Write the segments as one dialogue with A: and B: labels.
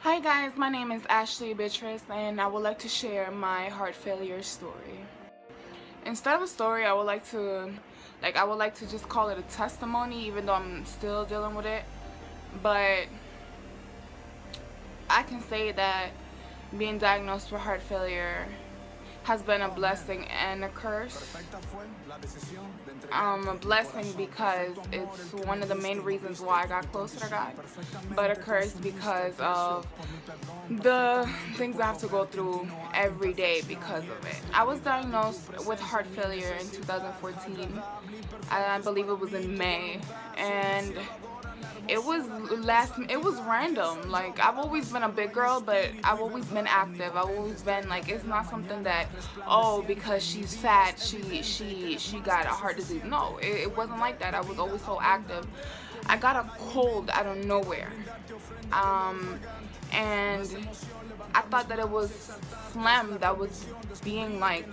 A: Hi guys, my name is Ashley Beatrice and I would like to share my heart failure story. Instead of a story, I would like to just call it a testimony even though I'm still dealing with it. But I can say that being diagnosed with heart failure has been a blessing and a curse. A blessing because it's one of the main reasons why I got closer to God, but a curse because of the things I have to go through every day because of it. I was diagnosed with heart failure in 2014. I believe it was in May, and it was random. Like, I've always been a big girl, but I've always been active. I've always been like, it's not something that, oh, because she's fat she got a heart disease. No, it wasn't like that. I was always so active. I got a cold out of nowhere, and I thought that it was phlegm that was being like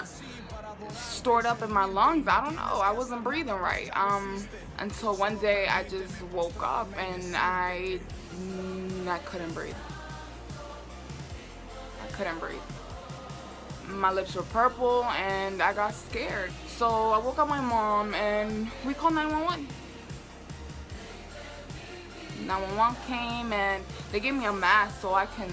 A: stored up in my lungs. I don't know. I wasn't breathing right. Until one day I just woke up and I couldn't breathe. I couldn't breathe. My lips were purple and I got scared. So I woke up my mom and we called 911. 911 came and they gave me a mask so I can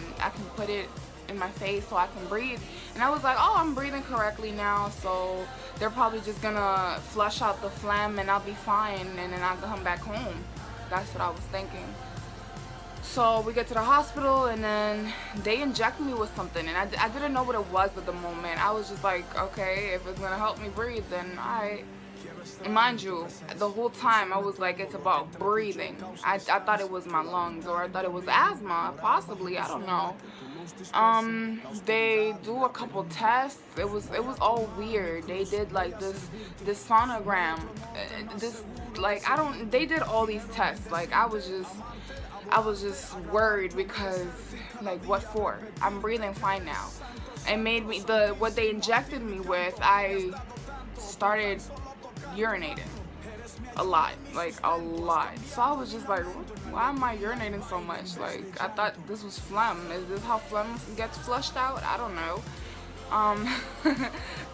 A: put it in my face so I can breathe. And I was like, oh, I'm breathing correctly now, so they're probably just gonna flush out the phlegm and I'll be fine and then I'll come back home. That's what I was thinking. So we get to the hospital and then they inject me with something, and I didn't know what it was at the moment. I was just like, okay, if it's gonna help me breathe, then alright. Mind you, the whole time I was like, it's about breathing. I thought it was my lungs, or I thought it was asthma, possibly, I don't know. They do a couple tests. It was all weird. They did like this sonogram, this, like, they did all these tests. Like, I was just worried because, like, what for? I'm breathing fine now. It made me, what they injected me with, I started urinating a lot, like a lot. So I was just like, why am I urinating so much? Like, I thought this was phlegm. Is this how phlegm gets flushed out? I don't know.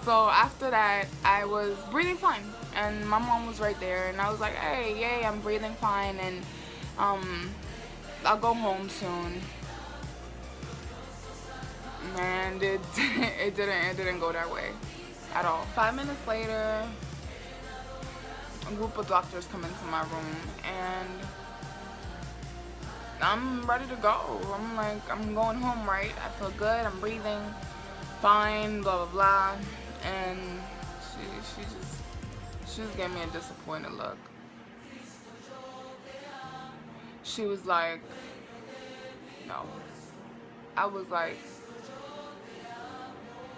A: So after that, I was breathing fine, and my mom was right there, and I was like, hey, yay, I'm breathing fine, and I'll go home soon. And it didn't go that way at all. 5 minutes later, a group of doctors come into my room and I'm ready to go. I'm like, I'm going home, right? I feel good, I'm breathing fine, blah blah blah. And she just gave me a disappointed look. She was like, no. I was like,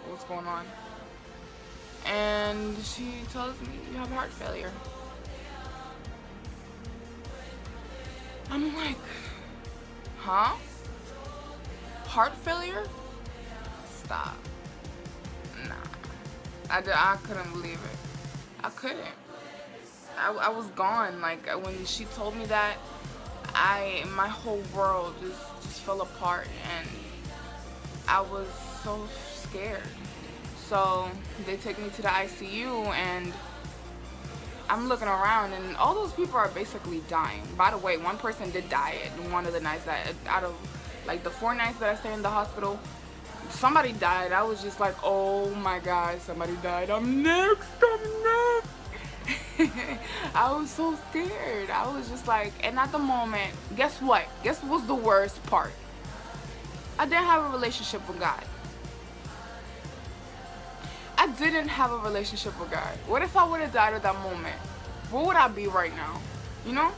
A: what's going on? And she tells me, you have heart failure. I'm like, huh? Heart failure? Stop. Nah. I couldn't believe it. I couldn't. I was gone. Like, when she told me that, my whole world just fell apart, and I was so scared. So they take me to the ICU, and I'm looking around, and all those people are basically dying. By the way, one person did die at one of the nights that, out of like the 4 nights that I stayed in the hospital, somebody died. I was just like, oh my God, somebody died. I'm next. I was so scared. I was just like, and at the moment, guess what? Guess what was the worst part? I didn't have a relationship with God. I didn't have a relationship with God. What if I would have died at that moment? Where would I be right now? You know?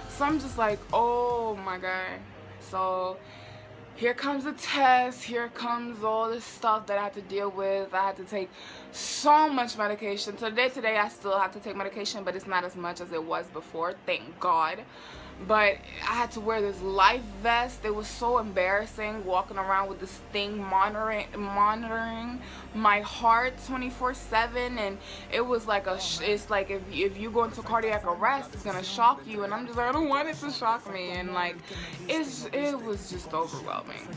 A: So I'm just like, oh my God. So here comes the test. Here comes all this stuff that I had to deal with. I had to take so much medication. Today I still have to take medication, but it's not as much as it was before. Thank God. But I had to wear this life vest. It was so embarrassing walking around with this thing monitoring my heart 24/7, and it was like it's like if you go into cardiac arrest, it's gonna shock you, and I'm just like, I don't want it to shock me, and like it was just overwhelming.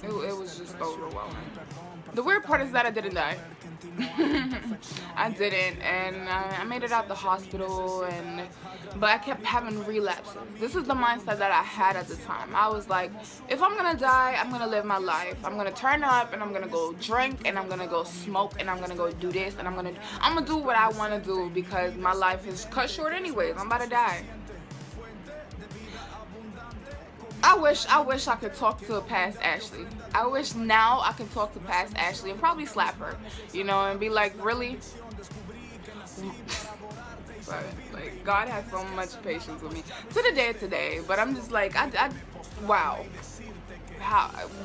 A: It was just overwhelming. The weird part is that I didn't die. I didn't, and I made it out the hospital, but I kept having relapses. This is the mindset that I had at the time. I was like, if I'm gonna die, I'm gonna live my life. I'm gonna turn up, and I'm gonna go drink, and I'm gonna go smoke, and I'm gonna go do this, and I'm gonna do what I want to do, because my life is cut short anyways. I'm about to die. I wish I could talk to past Ashley. I wish now I could talk to past Ashley and probably slap her, and be like, really? But like, God has so much patience with me to the day of today. But I'm just like, wow,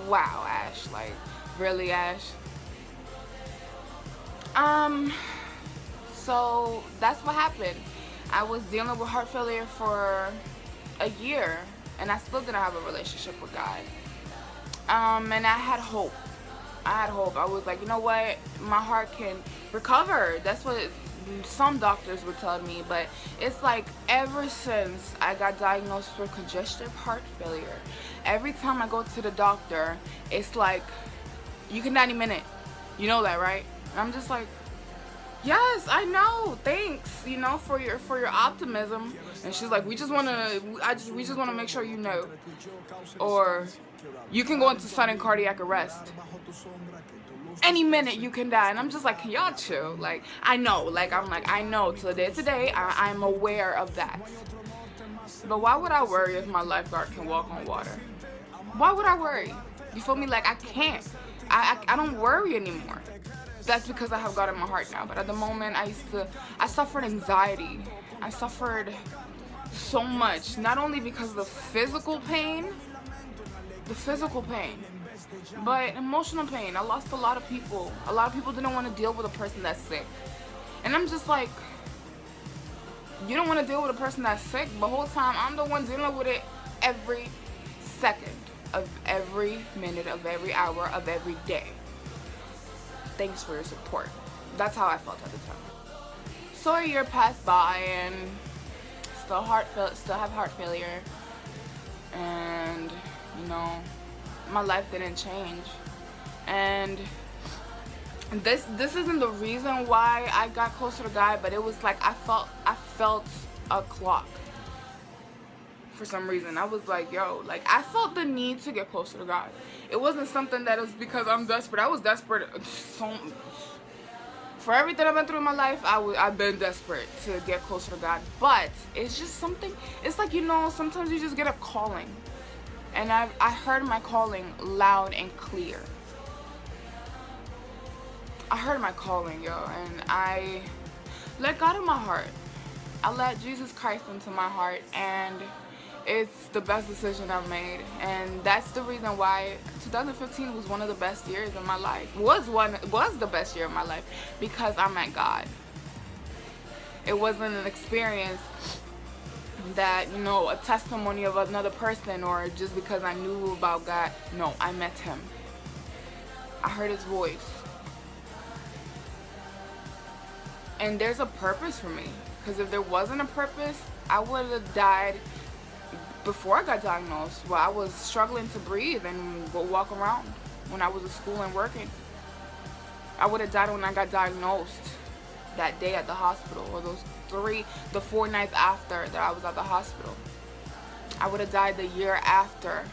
A: wow, Ash, like, really, Ash? So that's what happened. I was dealing with heart failure for a year, and I still didn't have a relationship with God. And I had hope. I was like, you know what? My heart can recover. That's what some doctors would tell me. But it's like ever since I got diagnosed with congestive heart failure, every time I go to the doctor, it's like, you can die any minute. You know that, right? And I'm just like, yes, I know. Thanks, for your optimism. And she's like, we just want to make sure you know, or you can go into sudden cardiac arrest. Any minute you can die. And I'm just like, can y'all chill? Like, I know. Like, I know. Today, I'm aware of that. But why would I worry if my lifeguard can walk on water? Why would I worry? You feel me? Like, I can't. I don't worry anymore. That's because I have God in my heart now. But at the moment, I suffered anxiety. I suffered so much. Not only because of the physical pain, but emotional pain. I lost a lot of people. A lot of people didn't want to deal with a person that's sick. And I'm just like, you don't want to deal with a person that's sick? The whole time, I'm the one dealing with it every second of every minute of every hour of every day. Thanks for your support. That's how I felt at the time. So a year passed by, and still have heart failure, and my life didn't change. And this isn't the reason why I got closer to God, but it was like I felt a clock. For some reason, I was like, I felt the need to get closer to God. It wasn't something that was because I'm desperate. I was desperate for everything I've been through in my life. I've been desperate to get closer to God. But it's just something. It's like, sometimes you just get a calling, and I heard my calling loud and clear. I heard my calling, and I let God in my heart. I let Jesus Christ into my heart, and it's the best decision I've made. And that's the reason why 2015 was one of the best years in my life. Was the best year of my life, because I met God. It wasn't an experience that, a testimony of another person, or just because I knew about God. No, I met him. I heard his voice. And there's a purpose for me. Because if there wasn't a purpose, I would have died before I got diagnosed. Well, I was struggling to breathe and go walk around when I was at school and working. I would have died when I got diagnosed that day at the hospital, or the 4 nights after that I was at the hospital. I would have died the year after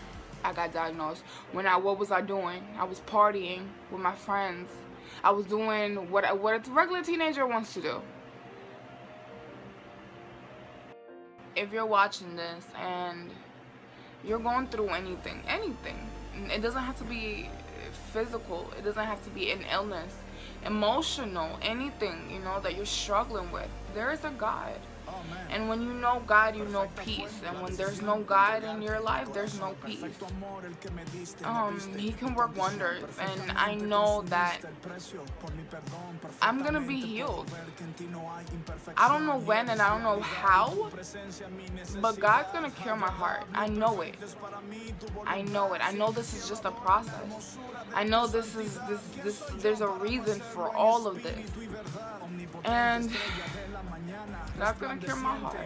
A: I got diagnosed. What was I doing? I was partying with my friends. I was doing what a regular teenager wants to do. If you're watching this and you're going through anything, it doesn't have to be physical, it doesn't have to be an illness, emotional, anything, that you're struggling with, there is a God. And when you know God, you know peace. And when there's no God in your life, there's no peace. He can work wonders, and I know that I'm gonna be healed. I don't know when and I don't know how, but God's gonna cure my heart. I know it. I know it. I know this is just a process. I know this there's a reason for all of this. And God's gonna cure my heart.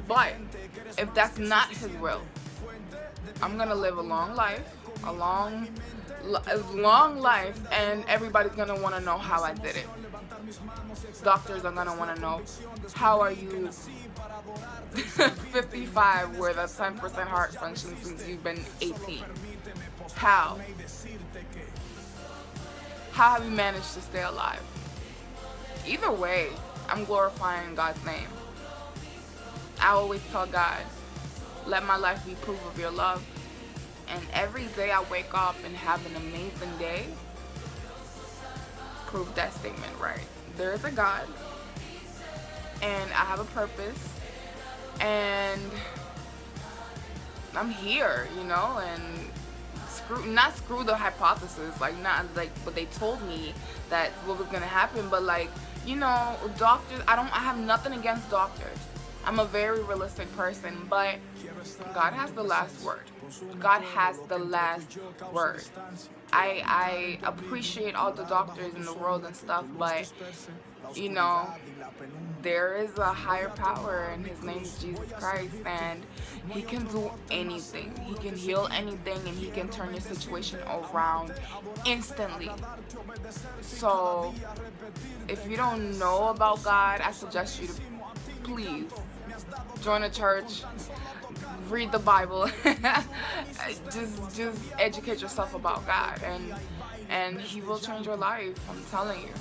A: But if that's not his will, I'm gonna live a long life, a long life, and everybody's gonna want to know how I did it. Doctors are gonna want to know, how are you 55 with a 10% heart function since you've been 18? How have you managed to stay alive? Either way, I'm glorifying God's name. I always tell God, let my life be proof of your love. And every day I wake up and have an amazing day, prove that statement right. There is a God, and I have a purpose, and I'm here, you know, and not screw the hypothesis, like not like what they told me that what was gonna happen, but like, you know, doctors, I have nothing against doctors. I'm a very realistic person, but God has the last word. God has the last word. I appreciate all the doctors in the world and stuff, but you know, there is a higher power, and his name is Jesus Christ, and he can do anything. He can heal anything, and he can turn your situation around instantly. So if you don't know about God, I suggest you to please join a church, read the Bible, just educate yourself about God, and he will change your life. I'm telling you,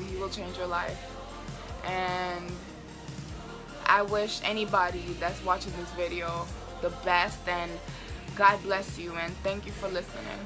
A: he will change your life. And I wish anybody that's watching this video the best, and God bless you, and thank you for listening.